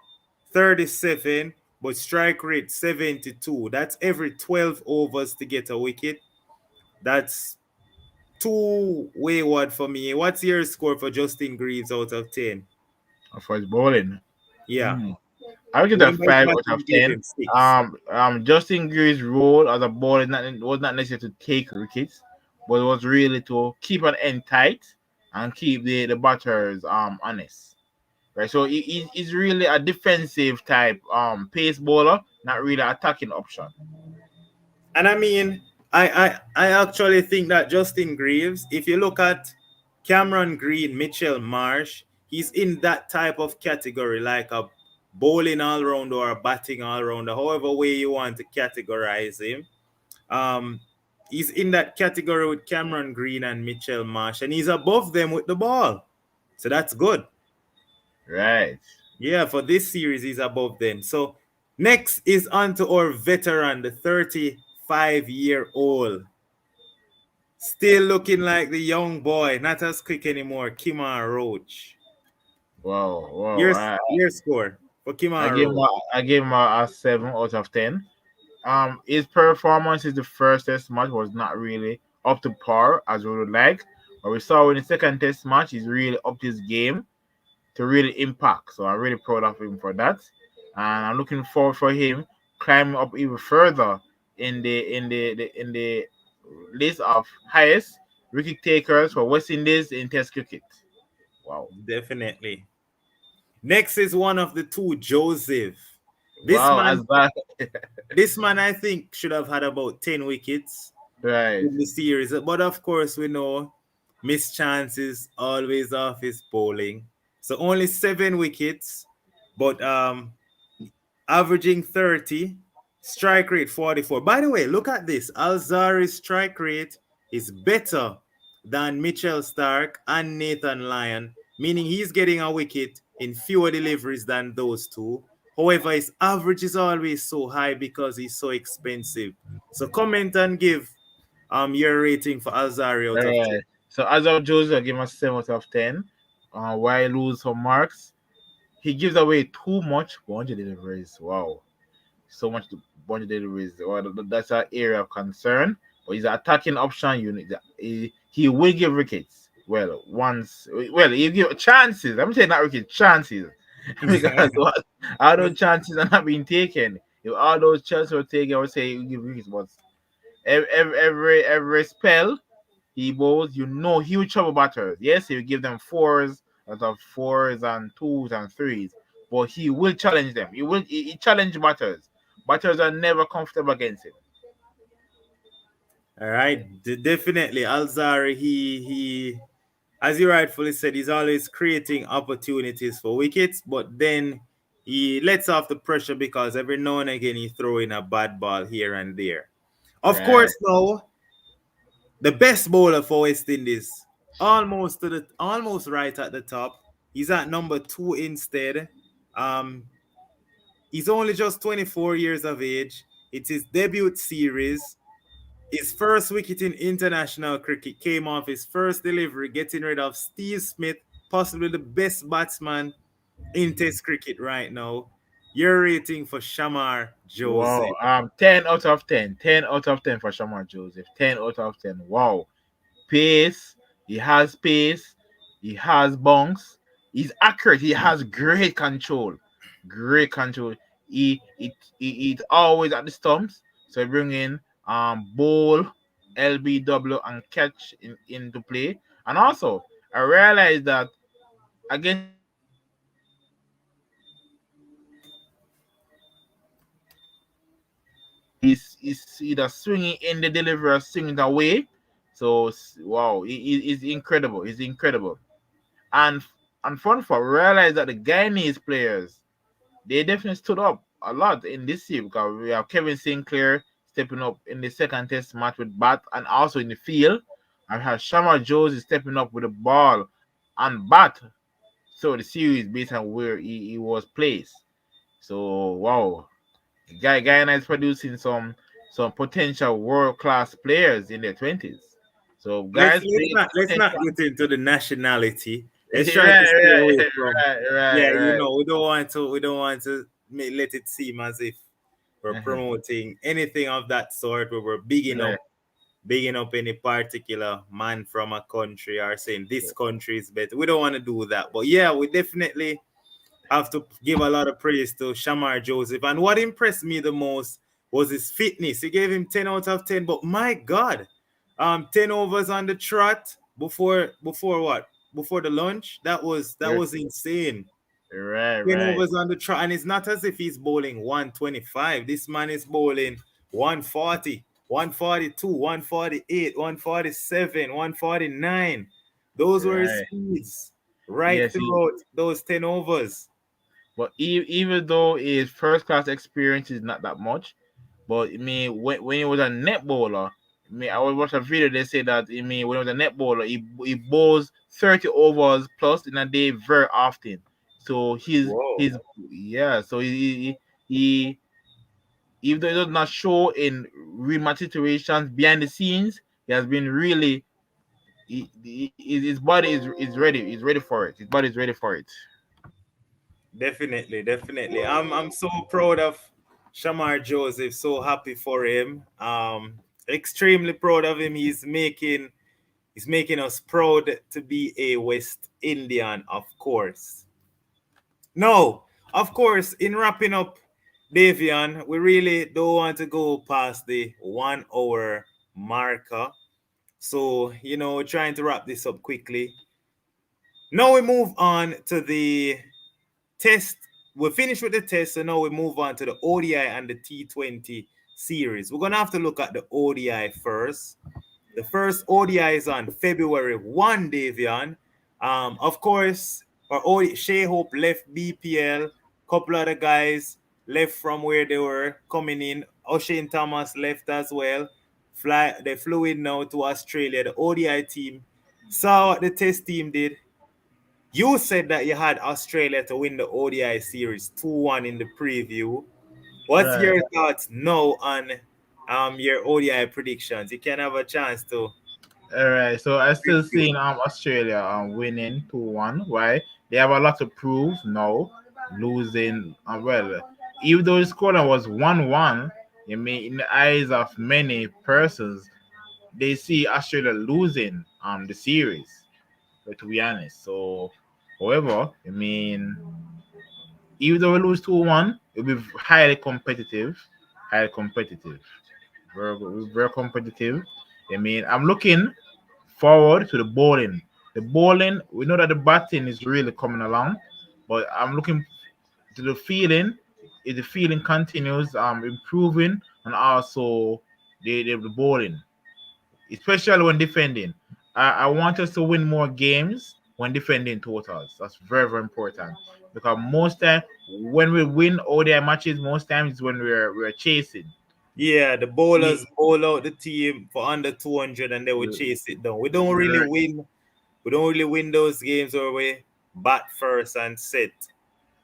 37, but strike rate 72. That's every 12 overs to get a wicket. That's too wayward for me. What's your score for Justin Greaves out of 10? For his bowling. Yeah. Hmm. I would give that Going by 5 out of batting, give 10. him 6. Justin Greer's role as a bowler was not necessarily to take wickets, but it was really to keep an end tight and keep the batters honest. Right, so he's really a defensive type pace bowler, not really an attacking option. And I mean, I actually think that Justin Greaves, if you look at Cameron Green, Mitchell Marsh, he's in that type of category, like a bowling all round or a batting all rounder, however way you want to categorize him. Um, he's in that category with Cameron Green and Mitchell Marsh, and he's above them with the ball. So that's good. Right. Yeah, for this series, he's above them. So next is on to our veteran, the 35-year-old. Still looking like the young boy, not as quick anymore, Kimar Roach. Wow. Your, your score for Kimar Roach. I gave him a 7 out of 10. His performance in the first test match was not really up to par as we would like, but we saw in the second test match he's really upped his game to really impact. So I'm really proud of him for that, and I'm looking forward for him climbing up even further in the list of highest wicket takers for West Indies in Test cricket. Wow, Definitely. Next is one of the two, Joseph. This wow, as man, that this man, I think should have had about 10 wickets right, in the series. But of course, we know miss chances always off his bowling. So only 7 wickets, but averaging 30, strike rate 44. By the way, look at this. Alzari's strike rate is better than Mitchell Stark and Nathan Lyon, meaning he's getting a wicket in fewer deliveries than those two. However, his average is always so high because he's so expensive. So comment and give your rating for Alzari out of 10. right. So as of Joseph, I give him a 7 out of 10. Why lose some marks? He gives away too much boundary deliveries. Wow, so much boundary deliveries. Well, that's an area of concern. But he's an attacking option. He will give wickets. Well, he give chances. I'm saying not wickets, chances. Because all those chances are not being taken. If all those chances were taken, I would say he will give wickets. But every spell he bowls, he will trouble batters. Yes, he will give them fours out of fours and twos and threes, but he will challenge them. He challenge batters. Batters are never comfortable against him. All right, definitely. Alzari, he, as you rightfully said, he's always creating opportunities for wickets, but then he lets off the pressure because every now and again he throw in a bad ball here and there. Of Right. course, though, the best bowler for West Indies, almost right at the top. He's at number 2 instead. Um, he's only just 24 years of age. It's his debut series. His first wicket in international cricket came off his first delivery, getting rid of Steve Smith, possibly the best batsman in Test cricket right now. Your rating for Shamar Wow. Joseph? 10 out of 10. 10 out of 10 for Shamar Joseph. 10 out of 10. Wow. Pace. He has pace. He has bunks. He's accurate. He has great control. Great control. He's always at the stumps. So he bring in ball, LBW and catch into play. And also, I realized that against he's either swinging in the delivery or swinging away. So wow, he's incredible. He's incredible. And fun for realize that the Guyanese players they definitely stood up a lot in this year because we have Kevin Sinclair stepping up in the second test match with bat and also in the field. And we have Shamar Josie stepping up with the ball and bat. So the series based on where he was placed. So wow, Guyana is producing some potential world class players in their 20s. So Let's guys, let's big not let's not potential. get into the nationality. Let's try to Right, stay away right, from. right, right, Yeah, right. we don't want to let it seem as if we're Uh-huh. promoting anything of that sort where we're Right. bigging up any particular man from a country or saying this country is better. We don't want to do that. But yeah, we definitely have to give a lot of praise to Shamar Joseph. And what impressed me the most was his fitness. He gave him 10 out of 10. But my God, 10 overs on the trot before what? Before the lunch? Yes. That was insane. Right, 10 right, overs on the trot. And it's not as if he's bowling 125. This man is bowling 140, 142, 148, 147, 149. Those were his right. speeds right Yes, throughout those 10 overs. but even though his first class experience is not that much, but I mean when he was a net bowler, I mean I was watching a video. They say that I mean when he was a net bowler, he bowls 30 overs plus in a day very often. So Whoa. his yeah. So he even though it does not show in real match situations behind the scenes, he has been really his body is ready. He's ready for it. His body is ready for it. Definitely, definitely. I'm so proud of Shamar Joseph. So happy for him. Extremely proud of him. He's making us proud to be a West Indian, of course. No, of course. In wrapping up, Davian, we really don't want to go past the 1 hour marker. So we're trying to wrap this up quickly. Now we move on to the test. We're finished with the test, so now we move on to the ODI and the T20 series. We're gonna have to look at the ODI first. The first ODI is on February 1, Davian. Of course, Shea Hope left BPL. Couple other guys left from where they were coming in. O'Shane Thomas left as well. They flew in now to Australia. The ODI team saw what the test team did. You said that you had Australia to win the ODI series 2-1 in the preview. What's Right. your thoughts now on your ODI predictions? You can have a chance to. All right. So I still seen Australia winning 2-1. Why? They have a lot to prove now. Losing well. Even though the score was 1-1, I mean in the eyes of many persons, they see Australia losing the series. But to be honest. So however, I mean even though we lose 2-1, it'll be highly competitive. Highly competitive. Very competitive. I mean, I'm looking forward to the bowling. The bowling, we know that the batting is really coming along, but I'm looking to the feeling. If the feeling continues improving and also the bowling, especially when defending. I want us to win more games when defending totals. That's very, very important. Because most time when we win ODI matches, most times is when we're chasing. Yeah, the bowlers bowl out the team for under 200 and they will chase it down. We don't really win those games where we bat first and set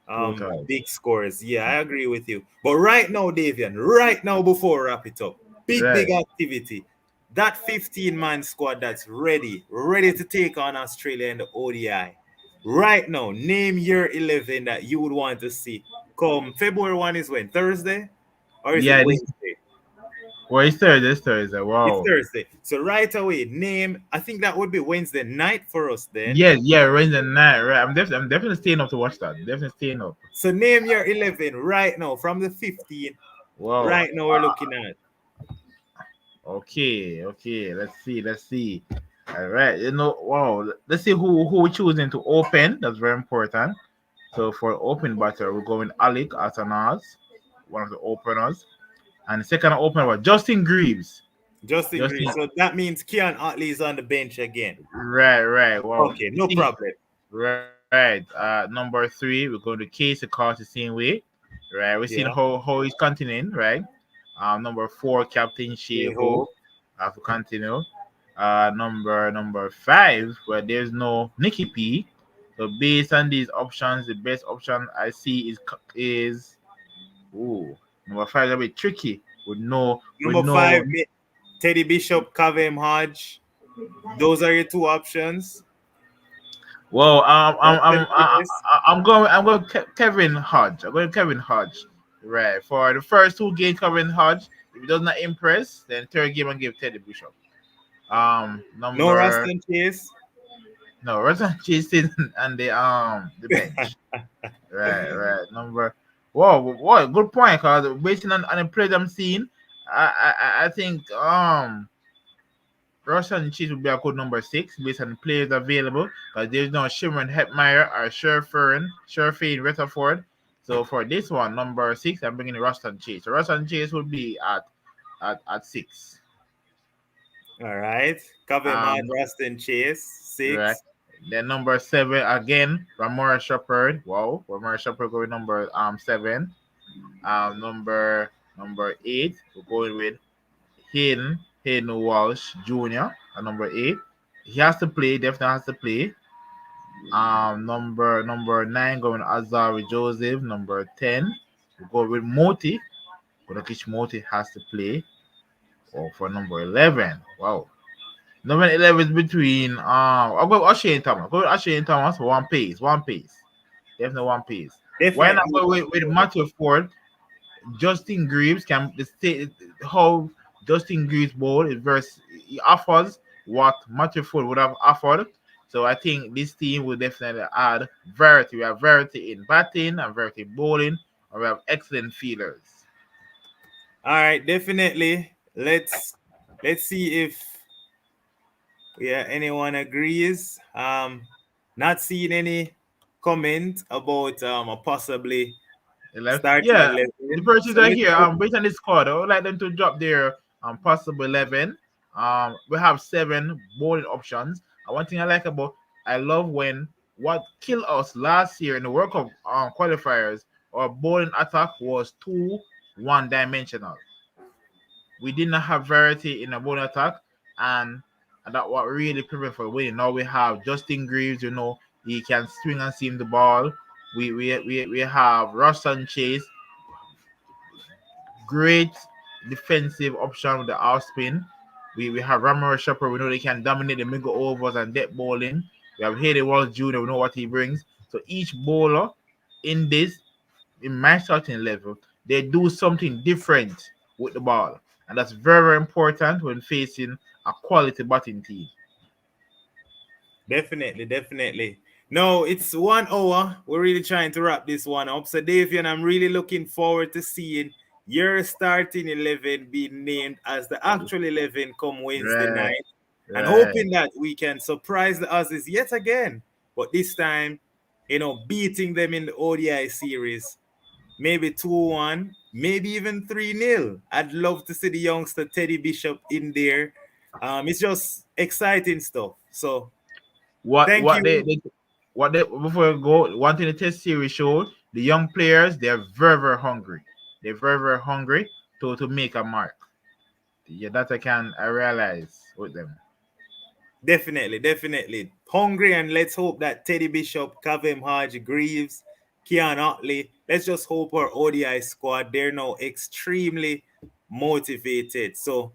Total. big scores. Yeah, I agree with you. But right now, Davian, right now before we wrap it up, big Right. activity. That 15-man squad that's ready to take on Australia in the ODI. Right now, name your 11 that you would want to see. Come February 1 is when? Thursday? Or is it Yeah, this Wednesday? well, it's Thursday. It's Thursday. It's Wow. Thursday. So right away, name. I think that would be Wednesday night for us then. Yeah, yeah, Wednesday night. Right. I'm definitely staying up to watch that. Definitely staying up. So name your 11 right now from the 15. Wow. Right now we're looking at. Okay, okay. Let's see. Let's see. All right. Wow. Let's see who we're choosing to open. That's very important. So for open batter, we're going Alec Atanas, one of the openers, and the second opener was Justin Greaves. Justin Green. Justin. So that means Kean Otley is on the bench again. Right. Wow. Okay, The no thing, problem. right. Number 3, we're going to Case Across the same way. Right. We're seeing Yeah. how he's continuing. Right. Number 4, Captain Hey Sheho. ho. Have to continue. Number 5, where there's no Nikki P. So based on these options, the best option I see is ooh, number 5 is a bit tricky with Number no. 5, Teddy Bishop, Kavem Hodge. Those are your two options. Well, Austin Chase. I'm going Kevin Hodge. I'm going Kevin Hodge. Right. For the first 2 games, Kevin Hodge. If he does not impress, then third game I give Teddy Bishop. No Number Rustin Chase. no, Rosan chasing and the bench. Right. Number whoa, good point, cause based on the plays I'm seeing, I think Russian Cheese would be a good number 6 based on the players available, because there's no Shimron Hetmeyer or Sherfane Rutherford. So for this one, number 6, I'm bringing Russian Chase. So Russian Chase would be at 6. All right. Kavem Hodge, Um, Rustin Chase. right. 6. Then number 7 again, Ramora Shepard. Wow, Ramora Shepard going number 7. Number 8, we're going with Hayden Walsh Jr. at number 8. He has to play, definitely has to play. Number 9 going Azari Joseph. Number 10, we go with Moti. Kodakish Moti has to play. Oh, for number 11. Wow. Number 11 is between I'll go with Shane Thomas. Go with Shane Thomas for one pace. One pace. Definitely one pace. Why not Definitely. go with Matthew Ford? Justin Greaves can the state how Justin Greaves bowl is versus he offers what Matthew Ford would have offered. So I think this team will definitely add variety. We have variety in batting and variety in bowling, and we have excellent fielders. All right, definitely. Let's see if anyone agrees. Not seeing any comment about a possibly starting Yeah, the 11. purchases So are let's here. go. Based on the squad, I would like them to drop their possible 11. We have 7 bowling options. And one thing I love when what killed us last year in the World Cup qualifiers, our bowling attack was too one-dimensional. We did not have variety in the bowling attack, and that what really prepared for winning. Now we have Justin Greaves. He can swing and seam the ball. We have Russell Chase, great defensive option with the off spin. We have Ramiro Shepard. We know they can dominate the middle overs and dead bowling. We have Haley Walsh Jr. We know what he brings. So each bowler in this, in my starting level, they do something different with the ball. And that's very important when facing a quality batting team. Definitely. No, it's 1 hour. We're really trying to wrap this one up. So, Davian, I'm really looking forward to seeing your starting 11 being named as the actual 11 come Wednesday Right, night, and right. hoping that we can surprise the Aussies yet again. But this time, beating them in the ODI series, maybe 2-1, maybe even 3-0. I'd love to see the youngster Teddy Bishop in there. It's just exciting stuff. So, What thank what you. they before we go, one thing the test series showed, the young players they're very hungry. They're very hungry to make a mark. Yeah, that I realize with them. Definitely. hungry, and let's hope that Teddy Bishop, Kavem Hodge, Greaves, Keon Otley, let's just hope our ODI squad, they're now extremely motivated. So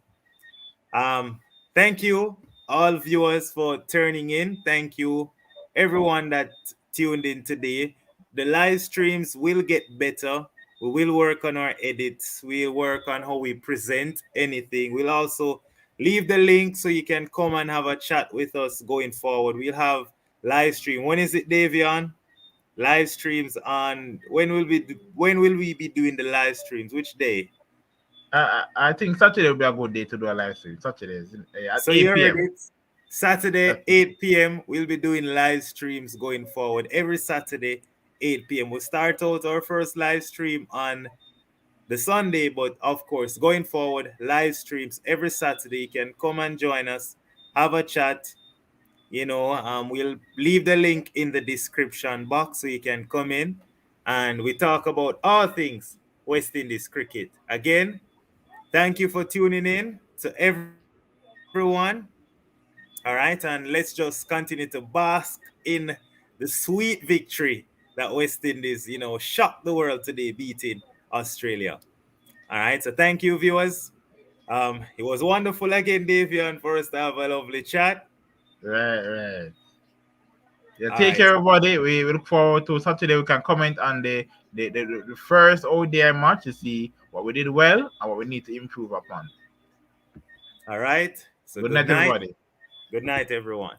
thank you, all viewers, for turning in. Thank you, everyone that tuned in today. The live streams will get better. We will work on our edits. We'll work on how we present anything. We'll also leave the link so you can come and have a chat with us going forward. We'll have live stream. When is it, Davion? Live streams on when will we be doing the live streams? Which day? I think Saturday will be a good day to do a live stream. Saturday at So you 8 heard p.m. it. Saturday, 8 p.m. We'll be doing live streams going forward. Every Saturday, 8 p.m. We'll start out our first live stream on the Sunday, but of course, going forward, live streams every Saturday. You can come and join us, have a chat. We'll leave the link in the description box so you can come in and we talk about all things West Indies cricket. Again, thank you for tuning in to everyone. All right, and let's just continue to bask in the sweet victory that West Indies, shocked the world today, beating Australia. All right, so thank you, viewers. It was wonderful again, Davian, for us to have a lovely chat. Right. Yeah, All take right, care, everybody. We look forward to Saturday. We can comment on the first ODI match to see what we did well and what we need to improve upon. all right. So Good good night, night. everybody. Good night, everyone.